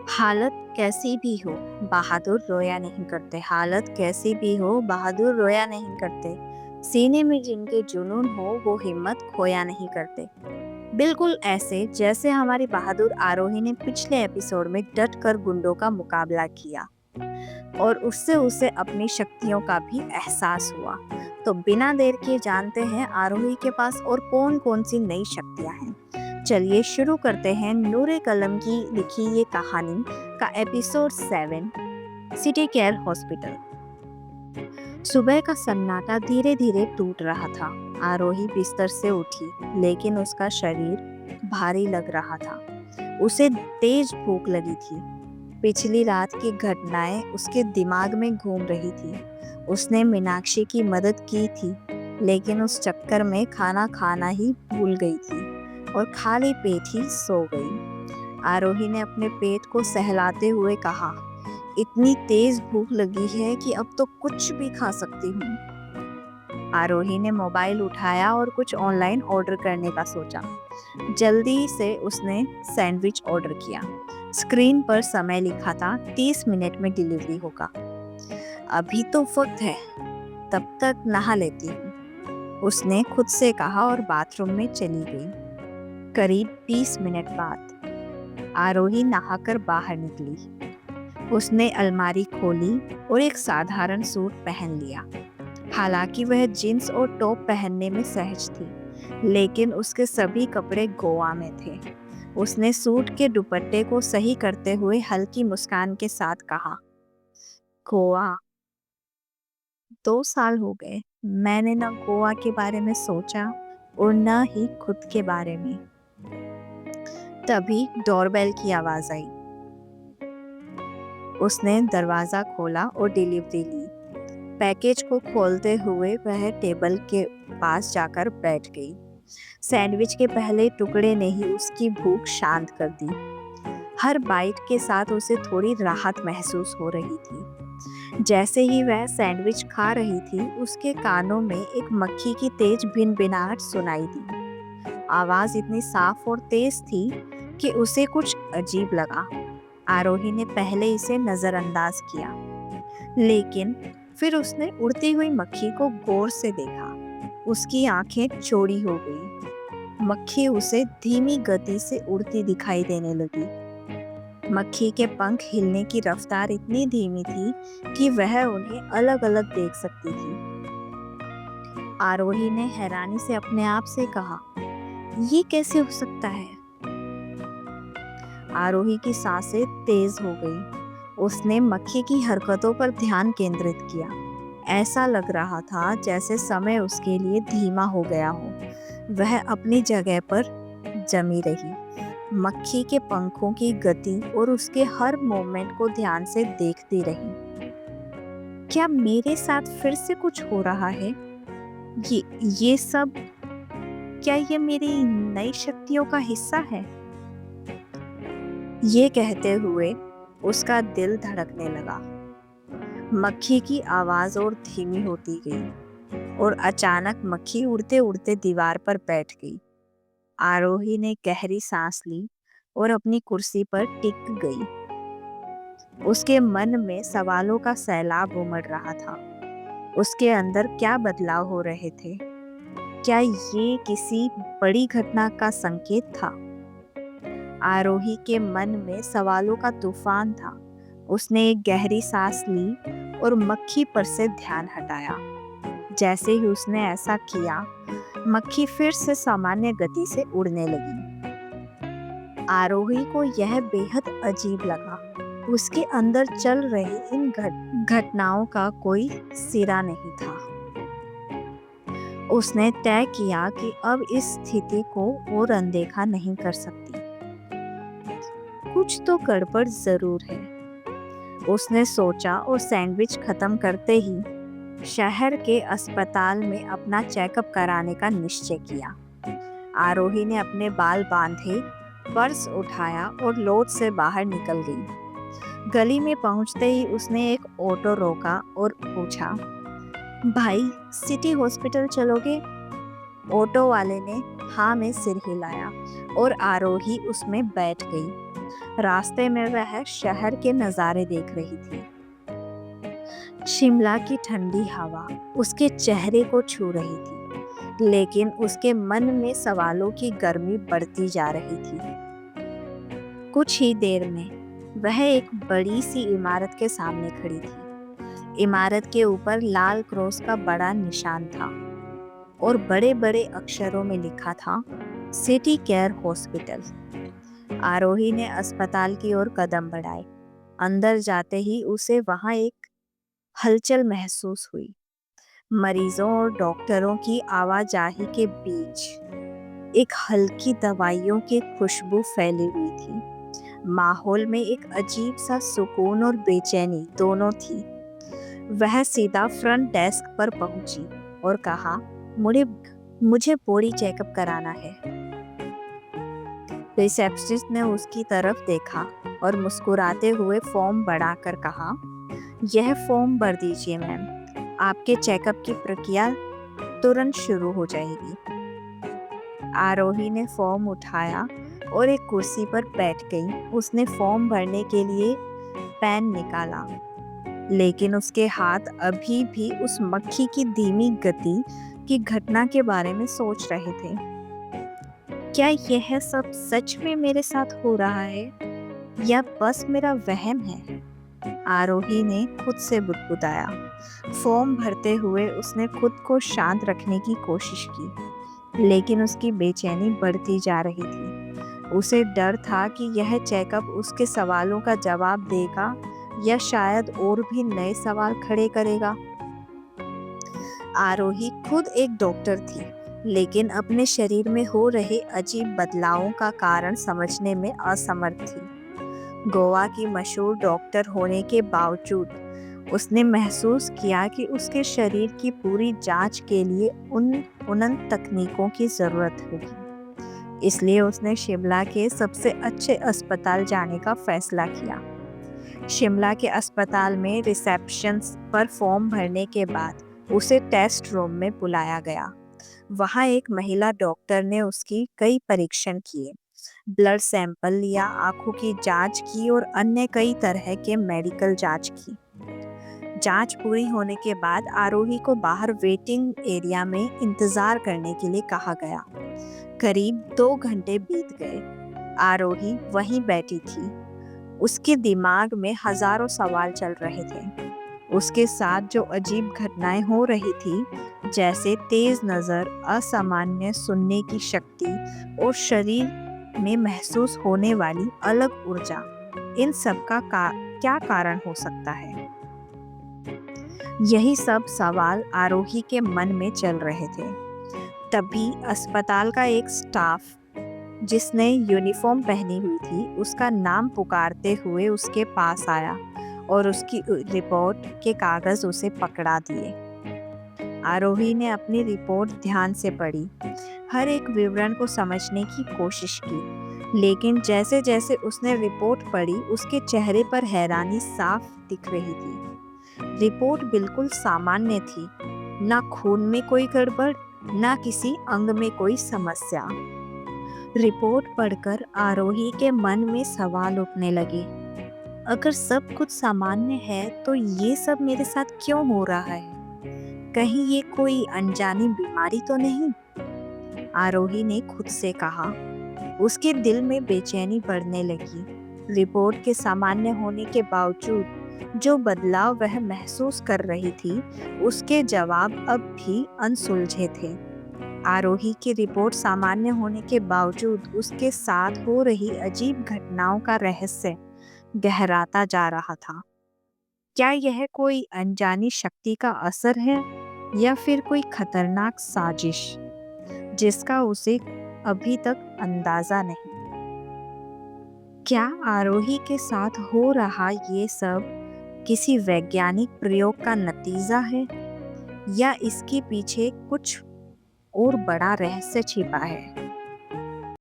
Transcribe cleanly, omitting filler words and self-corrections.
हालत कैसी भी हो, बहादुर रोया नहीं करते। हालत कैसी भी हो, बहादुर रोया नहीं करते। सीने में जिनके जुनून हो, वो हिम्मत खोया नहीं करते। बिल्कुल ऐसे जैसे हमारी बहादुर आरोही ने पिछले एपिसोड में डट कर गुंडों का मुकाबला किया और उससे उसे अपनी शक्तियों का भी एहसास हुआ। तो बिना देर किए जानते हैं आरोही के पास और कौन कौन सी नई शक्तियां हैं। चलिए शुरू करते हैं नूरे कलम की लिखी ये कहानी का एपिसोड 7, सिटी केयर हॉस्पिटल। सुबह का सन्नाटा धीरे धीरे टूट रहा था। आरोही बिस्तर से उठी, लेकिन उसका शरीर भारी लग रहा था। उसे तेज भूख लगी थी। पिछली रात की घटनाएं उसके दिमाग में घूम रही थी। उसने मीनाक्षी की मदद की थी, लेकिन उस चक्कर में खाना खाना ही भूल गई थी और खाली पेट ही सो गई। आरोही ने अपने पेट को सहलाते हुए कहा, इतनी तेज भूख लगी है कि अब तो कुछ भी खा सकती हूँ। आरोही ने मोबाइल उठाया और कुछ ऑनलाइन ऑर्डर करने का सोचा। जल्दी से उसने सैंडविच ऑर्डर किया। स्क्रीन पर समय लिखा था 30 मिनट में डिलीवरी होगा। अभी तो वक्त है, तब तक नहा लेती हूँ, उसने खुद से कहा और बाथरूम में चली गई। करीब 20 मिनट बाद आरोही नहाकर बाहर निकली। उसने अलमारी खोली और एक साधारण सूट पहन लिया। हालांकि वह जींस और टॉप पहनने में सहज थी, लेकिन उसके सभी कपड़े गोवा में थे। उसने सूट के दुपट्टे को सही करते हुए हल्की मुस्कान के साथ कहा, गोवा? 2 साल हो गए, मैंने न गोवा के बारे में सोचा और न ही खुद के बारे में। तभी डोरबेल की आवाज आई। उसने दरवाजा खोला और डिलीवरी ली। पैकेज को खोलते हुए वह टेबल के पास जाकर बैठ गई। सैंडविच के पहले टुकड़े ने ही उसकी भूख शांत कर दी। हर बाइट के साथ उसे थोड़ी राहत महसूस हो रही थी। जैसे ही वह सैंडविच खा रही थी, उसके कानों में एक मक्खी की तेज भिनभिनाहट सुनाई दी। आवाज इतनी साफ और तेज थी कि उसे कुछ अजीब लगा। आरोही ने पहले इसे नजरअंदाज किया, लेकिन फिर उसने उड़ती हुई मक्खी को गौर से देखा। उसकी आंखें चौड़ी हो गई। मक्खी उसे धीमी गति से उड़ती दिखाई देने लगी। मक्खी के पंख हिलने की रफ्तार इतनी धीमी थी कि वह उन्हें अलग अलग देख सकती थी। आरोही ने हैरानी से अपने आप से कहा, ये कैसे हो सकता है? आरोही की सांसें तेज हो गई। उसने मक्खी की हरकतों पर ध्यान केंद्रित किया। ऐसा लग रहा था जैसे समय उसके लिए धीमा हो गया हो। वह अपनी जगह पर जमी रही, मक्खी के पंखों की गति और उसके हर मूवमेंट को ध्यान से देखती रही। क्या मेरे साथ फिर से कुछ हो रहा है? ये सब, क्या ये मेरी नई शक्तियों का हिस्सा है? ये कहते हुए उसका दिल धड़कने लगा। मक्खी की आवाज और धीमी होती गई और अचानक मक्खी उड़ते उड़ते दीवार पर बैठ गई। आरोही ने गहरी सांस ली और अपनी कुर्सी पर टिक गई। उसके मन में सवालों का सैलाब उमड़ रहा था। उसके अंदर क्या बदलाव हो रहे थे? क्या ये किसी बड़ी घटना का संकेत था? आरोही के मन में सवालों का तूफान था। उसने एक गहरी सांस ली और मक्खी पर से ध्यान हटाया। जैसे ही उसने ऐसा किया, मक्खी फिर से सामान्य गति से उड़ने लगी। आरोही को यह बेहद अजीब लगा। उसके अंदर चल रही इन घटनाओं का कोई सिरा नहीं था। उसने तय किया कि अब इस स्थिति को और अनदेखा नहीं कर सकती। कुछ तो गड़बड़ जरूर है, उसने सोचा और सैंडविच खत्म करते ही शहर के अस्पताल में अपना चेकअप कराने का निश्चय किया। आरोही ने अपने बाल बांधे, पर्स उठाया और लॉज से बाहर निकल गई। गली में पहुंचते ही उसने एक ऑटो रोका और पूछा, भाई सिटी हॉस्पिटल चलोगे? ऑटो वाले ने हाँ में सिर हिलाया और आरोही उसमें बैठ गई। रास्ते में वह शहर के नज़ारे देख रही थी। शिमला की ठंडी हवा उसके चेहरे को छू रही थी, लेकिन उसके मन में सवालों की गर्मी बढ़ती जा रही थी। कुछ ही देर में वह एक बड़ी सी इमारत के सामने खड़ी थी। इमारत के ऊपर लाल क्रॉस का बड़ा निशान था और बड़े बड़े अक्षरों में लिखा था, सिटी केयर हॉस्पिटल। आरोही ने अस्पताल की ओर कदम बढ़ाए। अंदर जाते ही उसे वहां एक हलचल महसूस हुई। मरीजों और डॉक्टरों की आवाजाही के बीच एक हल्की दवाइयों की खुशबू फैली हुई थी। माहौल में एक अजीब सा सुकून और बेचैनी दोनों थी। वह सीधा फ्रंट डेस्क पर पहुंची और कहा, मुझे मुझे बॉडी चेकअप कराना है। रिसेप्शनिस्ट ने उसकी तरफ देखा और मुस्कुराते हुए फॉर्म बढ़ाकर कहा, यह फॉर्म भर दीजिए मैम, आपके चेकअप की प्रक्रिया तुरंत शुरू हो जाएगी। आरोही ने फॉर्म उठाया और एक कुर्सी पर बैठ गई। उसने फॉर्म भरने के लिए पेन निकाला, लेकिन उसके हाथ अभी भी उस मक्खी की धीमी गति की घटना के बारे में सोच रहे थे। क्या यह सब सच में मेरे साथ हो रहा है या बस मेरा वहम है? आरोही ने खुद से बुदबुदाया। फॉर्म भरते हुए उसने खुद को शांत रखने की कोशिश की, लेकिन उसकी बेचैनी बढ़ती जा रही थी। उसे डर था कि यह चेकअप उसके सवालों का जवाब देगा या शायद और भी नए सवाल खड़े करेगा। आरोही खुद एक डॉक्टर थी, लेकिन अपने शरीर में हो रहे अजीब बदलावों का कारण समझने में असमर्थ थी। गोवा की मशहूर डॉक्टर होने के बावजूद उसने महसूस किया कि उसके शरीर की पूरी जांच के लिए उन्नत तकनीकों की जरूरत होगी। इसलिए उसने शिमला के सबसे अच्छे अस्पताल जाने का फैसला किया। शिमला के अस्पताल में रिसेप्शन पर फॉर्म भरने के बाद उसे टेस्ट रूम में बुलाया गया। वहां एक महिला डॉक्टर ने उसकी कई परीक्षण किए, ब्लड सैंपल लिया, आंखों की जांच की और अन्य कई तरह के मेडिकल जांच की। जांच पूरी होने के बाद आरोही को बाहर वेटिंग एरिया में इंतजार करने के लिए कहा गया। करीब 2 घंटे बीत गए। आरोही वहीं बैठी थी। उसके दिमाग में हजारों सवाल चल रहे थे। उसके साथ जो अजीब घटनाएं हो रही थी, जैसे तेज नजर, असामान्य सुनने की शक्ति और शरीर में महसूस होने वाली अलग ऊर्जा, इन सब का क्या कारण हो सकता है? यही सब सवाल आरोही के मन में चल रहे थे। तभी अस्पताल का एक स्टाफ, जिसने यूनिफॉर्म पहनी हुई थी, उसका नाम पुकारते हुए उसके पास आया और उसकी रिपोर्ट के कागज उसे पकड़ा दिए। आरोही ने अपनी रिपोर्ट ध्यान से पढ़ी, हर एक विवरण को समझने की कोशिश की, लेकिन जैसे जैसे उसने रिपोर्ट पढ़ी, उसके चेहरे पर हैरानी साफ दिख रही थी। रिपोर्ट बिल्कुल सामान्य थी, ना खून में कोई गड़बड़, ना किसी अंग में कोई समस्या। रिपोर्ट पढ़कर आरोही के मन में सवाल उठने लगे। अगर सब कुछ सामान्य है तो ये सब मेरे साथ क्यों हो रहा है? कहीं ये कोई अनजानी बीमारी तो नहीं? आरोही ने खुद से कहा। उसके दिल में बेचैनी बढ़ने लगी। रिपोर्ट के सामान्य होने के बावजूद जो बदलाव वह महसूस कर रही थी, उसके जवाब अब भी अनसुलझे थे। आरोही की रिपोर्ट सामान्य होने के बावजूद उसके साथ हो रही अजीब घटनाओं का रहस्य गहराता जा रहा था। क्या यह कोई अनजानी शक्ति का असर है या फिर कोई खतरनाक साजिश जिसका उसे अभी तक अंदाजा नहीं? क्या आरोही के साथ हो रहा ये सब किसी वैज्ञानिक प्रयोग का नतीजा है या इसके पीछे कुछ और बड़ा रहस्य छिपा है?